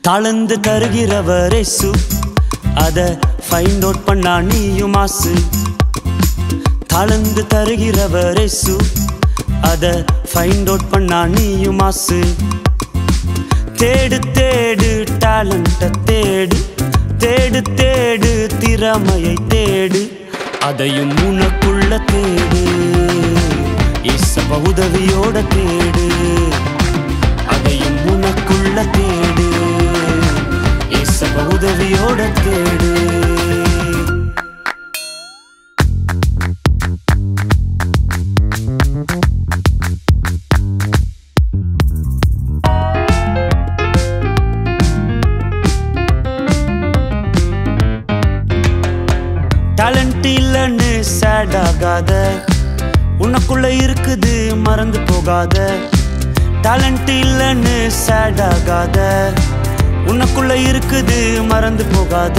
தாளந்து தருகிறவர் இயேசு அத ஃபைண்ட் அவுட் பண்ணா நீயும் மாசு தாளந்து தருகிறவர் இயேசு அத ஃபைண்ட் அவுட் பண்ணா நீயும் மாசு தேடு தேடு டாலண்ட தேடு தேடு தேடு திறமையை தேடு அதையும் உனக்குள்ள தேடு இயேசுவ உதவியோட தேடு அதையும் உனக்குள்ள தேடு இயேசுவ உதவியோட தேடு டாலண்ட் இல்லன்னு சேட் ஆகாத உனக்குள்ள இருக்குது மறந்து போகாத டாலண்ட் இல்லன்னு சேட் ஆகாத உனக்குள்ள இருக்குது மறந்து போகாத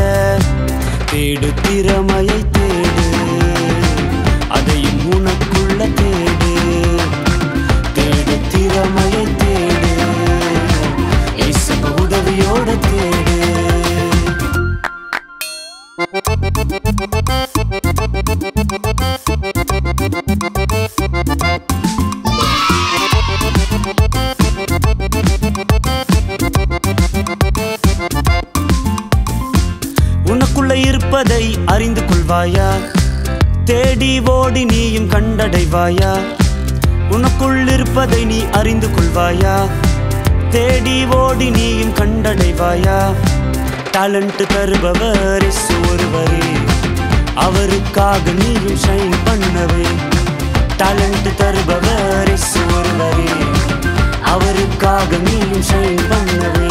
தேடு திறமையை தேடு அதையும் உனக்குள்ள தேடு தேடு திறமையை தேடு இயேசுவ உதவியோட தேடு உனக்குள்ள இருப்பதை அறிந்து கொள்வாயா தேடி ஓடி நீயும் கண்டடைவாயா உனக்குள் இருப்பதை நீ அறிந்து கொள்வாயா தேடி ஓடி நீயும் கண்டடைவாயா டாலண்ட் தருபவர் இயேசு ஒருவரே அவருக்காக நீயும் ஷைன் பண்ணவே டாலண்ட் தருபவர் இயேசு ஒருவரே அவருக்காக நீயும் ஷைன் பண்ணவே